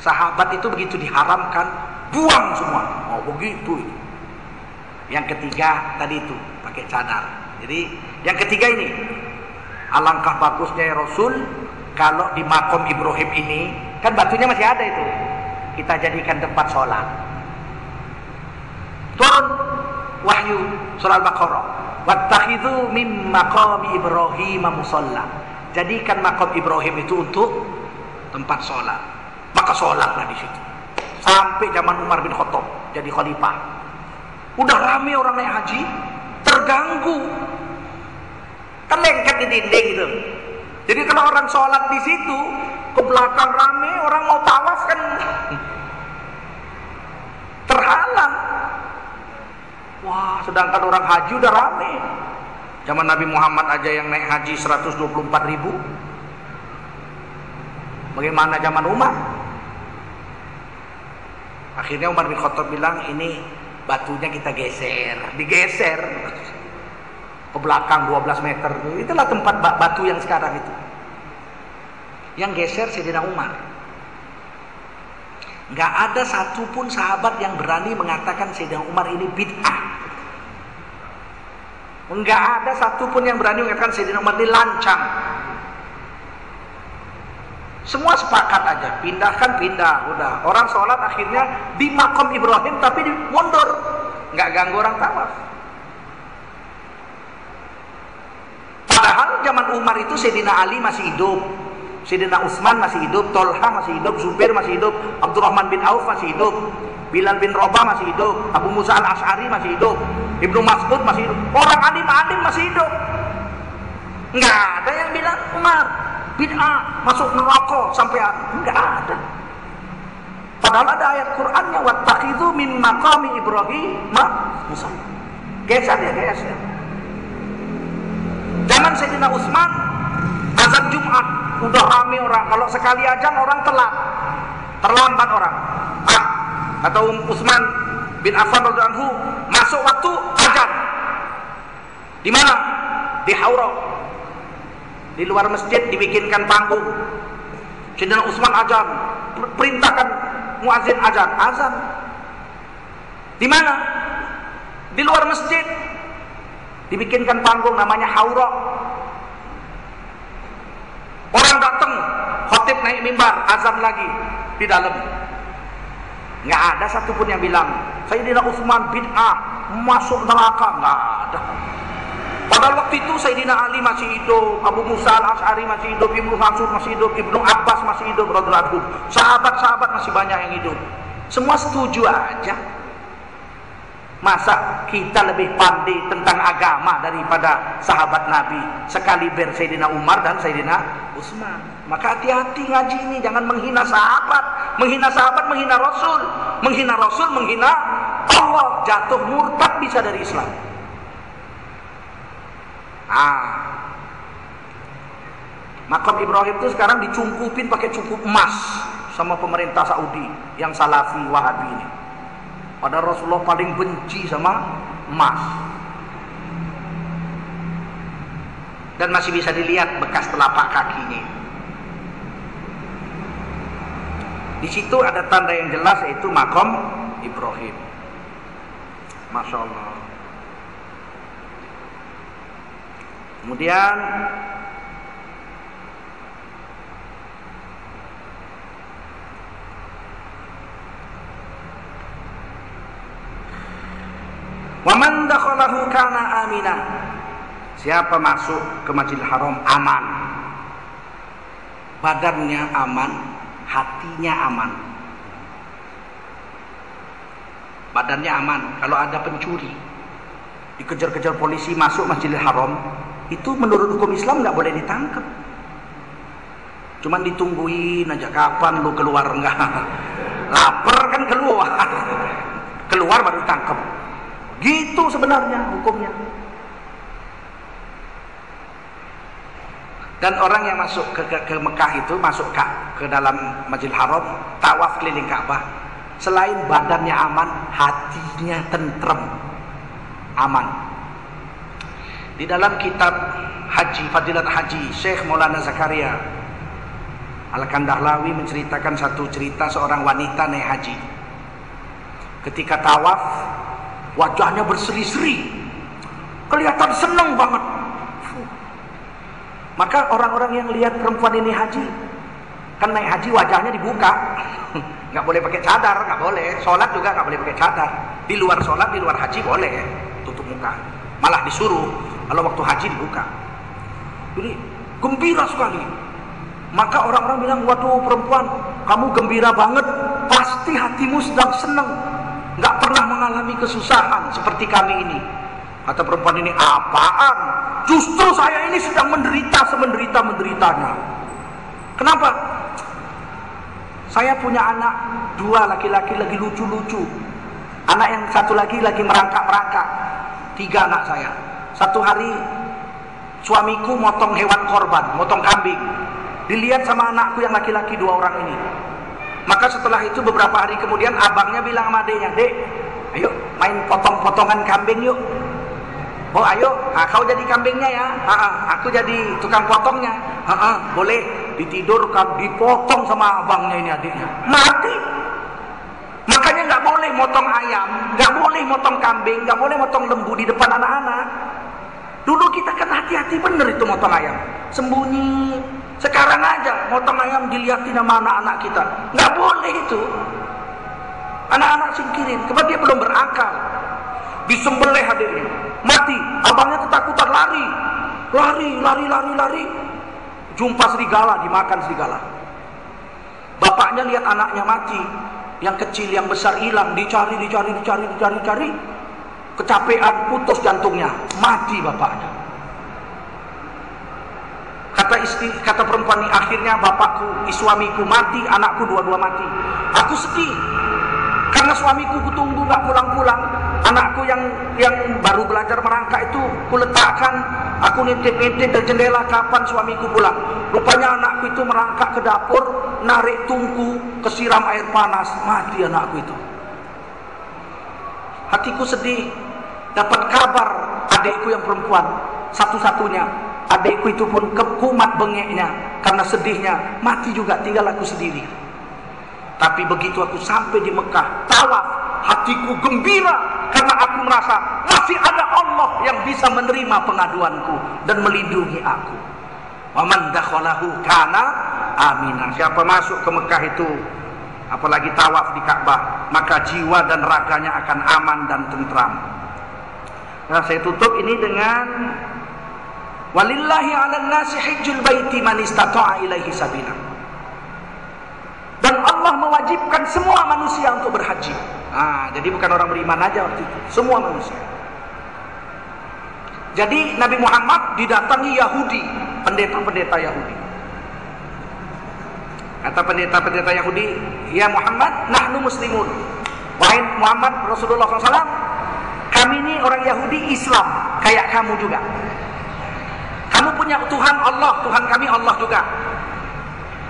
Sahabat itu begitu diharamkan, buang semua. Oh begitu. Yang ketiga tadi itu pakai cadar. Jadi yang ketiga ini, alangkah bagusnya ya Rasul kalau di makom Ibrahim ini, kan batunya masih ada itu, kita jadikan tempat sholat. Turun wahyu surah Al-Baqarah, wattakhidhu min maqami Ibrahim musalla. Jadikan makom Ibrahim itu untuk tempat sholat. Maka sholatlah di situ sampai zaman Umar bin Khattab jadi khalifah. Udah rame orang naik haji, terganggu, kan lengket di dinding gitu. Jadi kalau orang sholat di situ, ke belakang rame, orang mau tawaf kan terhalang. Wah, sedangkan orang haji udah rame. Zaman Nabi Muhammad aja yang naik haji 124.000. Bagaimana zaman Umar? Akhirnya Umar bin Khattab bilang, ini batunya kita geser. Digeser ke belakang 12 meter. Itulah tempat batu yang sekarang itu. Yang geser Sayyidina Umar. Nggak ada satupun sahabat yang berani mengatakan Sayyidina Umar ini bid'ah. Nggak ada satupun yang berani mengatakan Sayyidina Umar ini lancang. Semua sepakat aja, pindah. Udah, orang sholat akhirnya di makom Ibrahim tapi mundur, nggak ganggu orang tawaf. Padahal zaman Umar itu Sayyidina Ali masih hidup, Sayyidina Utsman masih hidup, Tolha masih hidup, Zubair masih hidup, Abdurrahman bin Auf masih hidup, Bilal bin Rabah masih hidup, Abu Musa al-Asy'ari masih hidup, Ibnu Mas'ud masih hidup, orang alim-alim masih hidup. Nggak ada yang bilang Umar bid'ah, masuk neraka sampean, nggak ada. Padahal ada ayat Qur'annya, wattakhidhu min maqami Ibrahim musalla. Geser ya, geser. Zaman Sayyidina Utsman azan Jumat udah rame orang, kalau sekali azan orang terlambat orang. Atau Utsman bin Affan radhiyallahu anhu masuk waktu azan. Di mana? Di Haura. Di luar masjid dibikinkan panggung. Sayyidina Utsman azan, perintahkan muazin azan. Di mana? Di luar masjid. Dibikinkan panggung namanya Haura. Orang datang, khatib naik mimbar, azan lagi di dalam. Nggak ada satupun yang bilang Sayyidina Utsman bid'ah, masuk neraka, nggak ada. Padahal waktu itu Sayyidina Ali masih hidup, Abu Musa al-Asy'ari masih hidup, Ibnu Mas'ud masih hidup, Ibnu Abbas masih hidup, radhiyallahu anhu. Sahabat-sahabat masih banyak yang hidup. Semua setuju aja. Masa kita lebih pandai tentang agama daripada sahabat Nabi, sekali Sayyidina Umar dan Sayyidina Utsman. Maka hati-hati ngaji ini, jangan menghina sahabat, menghina Rasul, menghina Rasul, menghina Allah, jatuh murtad bisa dari Islam. Makam Ibrahim itu sekarang dicungkupin pakai cungkup emas sama pemerintah Saudi yang Salafi Wahabi ini. Padahal Rasulullah paling benci sama emas. Dan masih bisa dilihat bekas telapak kakinya. Di situ ada tanda yang jelas, yaitu makam Ibrahim. Masya Allah. Kemudian waman dakhalahu kana aminan. Siapa masuk ke Masjidil Haram aman. Badannya aman, hatinya aman. Badannya aman. Kalau ada pencuri dikejar-kejar polisi masuk Masjidil Haram, itu menurut hukum Islam nggak boleh ditangkap. Cuman ditungguin aja, kapan lu keluar, enggak. Lapar kan keluar. Keluar baru tangkap. Gitu sebenarnya hukumnya. Dan orang yang masuk ke Mekah itu, masuk ke dalam Masjidil Haram, tawaf keliling Ka'bah, selain badannya aman, hatinya tentrem, aman. Di dalam kitab Haji, Fadilat Haji, Syekh Maulana Zakaria Al-Kandahlawi menceritakan satu cerita seorang wanita naik haji. Ketika tawaf, wajahnya berseri-seri, kelihatan senang banget. Maka orang-orang yang lihat perempuan ini haji, kan naik haji wajahnya dibuka, nggak boleh pakai cadar, nggak boleh. Sholat juga nggak boleh pakai cadar. Di luar sholat, di luar haji boleh tutup muka. Malah disuruh kalau waktu haji dibuka. Jadi gembira sekali. Maka orang-orang bilang, waduh perempuan, kamu gembira banget, pasti hatimu sedang senang, nggak pernah mengalami kesusahan seperti kami ini. Kata perempuan ini, apaan? Justru saya ini sedang menderita semenderita-menderitanya. Kenapa? Saya punya anak dua laki-laki lagi lucu-lucu. Anak yang satu lagi merangkak-merangkak. 3 anak saya. Satu hari suamiku motong hewan korban, motong kambing. Dilihat sama anakku yang laki-laki 2 orang ini. Maka setelah itu beberapa hari kemudian abangnya bilang sama adeknya, "Dek, ayo main potong-potongan kambing yuk." "Oh ayo, kau jadi kambingnya ya." "Aku jadi tukang potongnya." "Boleh." Ditidurkan, dipotong sama abangnya ini adiknya. Mati. Makanya nggak boleh motong ayam, nggak boleh motong kambing, nggak boleh motong lembu di depan anak-anak. Dulu kita kan hati-hati bener itu motong ayam, sembunyi. Sekarang aja motong ayam dilihatin sama anak-anak kita, nggak boleh itu. Anak-anak singkirin, sebab dia belum berakal. Disembelih adiknya, mati. Abangnya ketakutan, lari. Jumpa serigala, dimakan serigala. Bapaknya lihat anaknya mati, yang kecil, yang besar hilang, dicari. Kecapean, putus jantungnya, mati bapaknya. Kata perempuan ini, akhirnya bapakku, suamiku mati, anakku dua-dua mati. Aku sedih karena suamiku kutunggu gak pulang-pulang. Anakku yang baru belajar merangkak itu kuletakkan, aku nitip-nitip ke jendela kapan suamiku pulang. Rupanya anakku itu merangkak ke dapur, narik tungku, kesiram air panas, mati anakku itu. Hatiku sedih. Dapat kabar adikku yang perempuan, satu-satunya. Adikku itu pun kumat bengeknya karena sedihnya, mati juga, tinggal aku sendiri. Tapi begitu aku sampai di Mekah, tawaf, hatiku gembira karena aku merasa masih ada Allah yang bisa menerima pengaduanku dan melindungi aku. Wa man dakhalahu kana aminan. Siapa masuk ke Mekah itu, apalagi tawaf di Ka'bah, maka jiwa dan raganya akan aman dan tentram. Nah, saya tutup ini dengan walillahi 'alan nasi hajjul baiti man istata'a ilaihi sabila. Dan Allah mewajibkan mewajibkan semua manusia untuk berhaji. Nah, jadi bukan orang beriman aja waktu itu, semua manusia. Jadi Nabi Muhammad didatangi Yahudi, pendeta-pendeta Yahudi. Kata pendeta-pendeta Yahudi, "Ya Muhammad, nahnu muslimun." Wahai Muhammad Rasulullah SAW, kami ini orang Yahudi Islam, kayak kamu juga. Kamu punya Tuhan Allah, Tuhan kami Allah juga.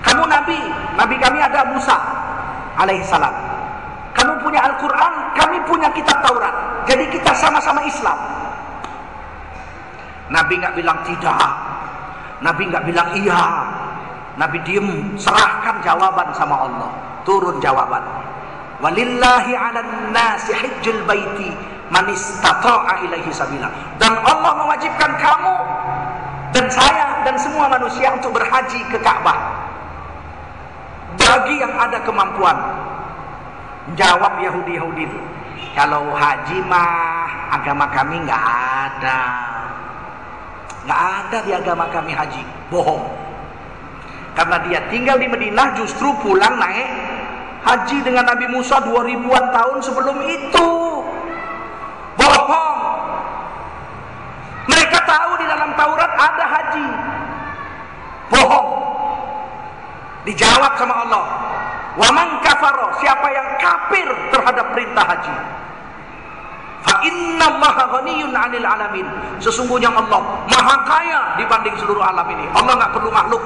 Kamu Nabi kami ada Musa alaihissalam. Kamu punya Al-Quran, kami punya kitab Taurat. Jadi kita sama-sama Islam. Nabi nggak bilang tidak, Nabi nggak bilang iya. Nabi diem, serahkan jawaban sama Allah. Turun jawaban. Walillahi 'alan nasi hajjul baiti man istata'a ilaihi sabila. Dan Allah mewajibkan kamu dan saya dan semua manusia untuk berhaji ke Ka'bah bagi yang ada kemampuan. Jawab Yahudi itu, kalau haji mah agama kami nggak ada di agama kami haji. Bohong. Karena dia tinggal di Madinah, justru pulang naik haji dengan Nabi Musa 2000-an tahun sebelum itu. Bohong. Mereka tahu di dalam Taurat ada haji. Bohong. Dijawab sama Allah, "Wa man kafara," siapa yang kafir terhadap perintah haji, "fa innallaha ghaniyun 'anil 'alamin." Sesungguhnya Allah Maha kaya dibanding seluruh alam ini. Allah nggak perlu makhluk.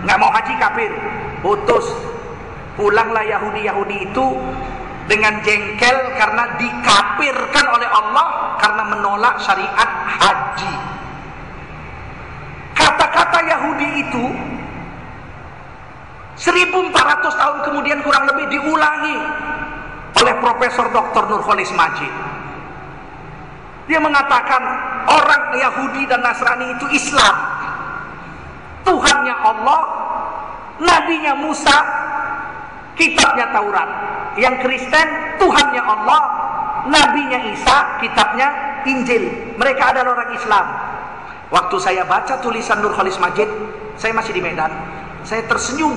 Nggak mau haji kafir, putus. Pulanglah Yahudi itu dengan jengkel karena dikafirkan oleh Allah karena menolak syariat haji. Kata-kata Yahudi itu 1400 tahun kemudian kurang lebih diulangi oleh Profesor Dr. Nurholis Majid. Dia mengatakan orang Yahudi dan Nasrani itu Islam, Tuhannya Allah, nabinya Musa, kitabnya Taurat. Yang Kristen, Tuhannya Allah, nabinya Isa, kitabnya Injil. Mereka adalah orang Islam. Waktu saya baca tulisan Nurholis Majid, saya masih di Medan, saya tersenyum.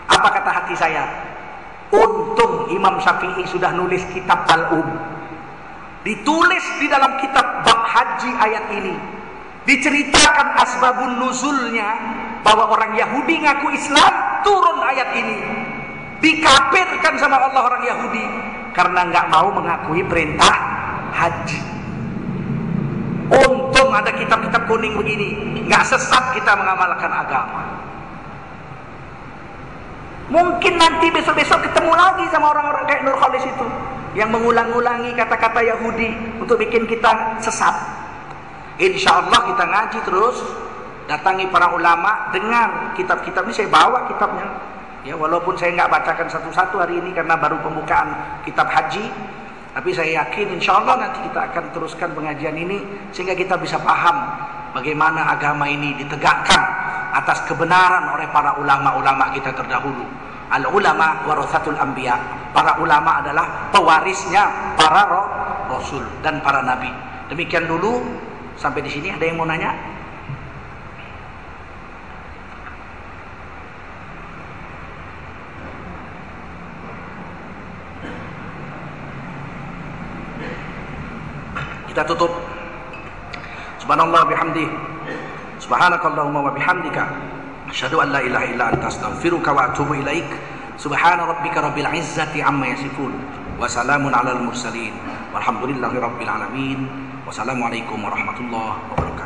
Apa kata hati saya? Untung Imam Syafi'i sudah nulis kitab Al-Um. Ditulis di dalam kitab bab haji ayat ini. Diceritakan asbabun nuzulnya, bahwa orang Yahudi ngaku Islam, turun ayat ini. Dikafirkan sama Allah orang Yahudi karena nggak mau mengakui perintah haji. Untung ada kitab-kitab kuning begini, nggak sesat kita mengamalkan agama. Mungkin nanti besok-besok ketemu lagi sama orang-orang kayak Nurholis itu yang mengulang-ulangi kata-kata Yahudi untuk bikin kita sesat. Insya Allah kita ngaji terus, datangi para ulama, dengar kitab-kitab ini. Saya bawa kitabnya, ya walaupun saya nggak bacakan satu-satu hari ini karena baru pembukaan kitab haji, tapi saya yakin insya Allah nanti kita akan teruskan pengajian ini sehingga kita bisa paham bagaimana agama ini ditegakkan atas kebenaran oleh para ulama-ulama kita terdahulu. Al-ulama warathatul anbiya. Para ulama adalah pewarisnya para rasul dan para nabi. Demikian dulu, sampai di sini. Ada yang mau nanya? Kita tutup. Subhanallah bihamdih. Subhanakallahumma wa bihamdika asyhadu an la ilaha illa anta astaghfiruka wa atubu ilaik. Subhana rabbika rabbil izzati amma yasifun wa salamun alal mursalin walhamdulillahi rabbil alamin. Wassalamualaikum warahmatullahi wabarakatuh.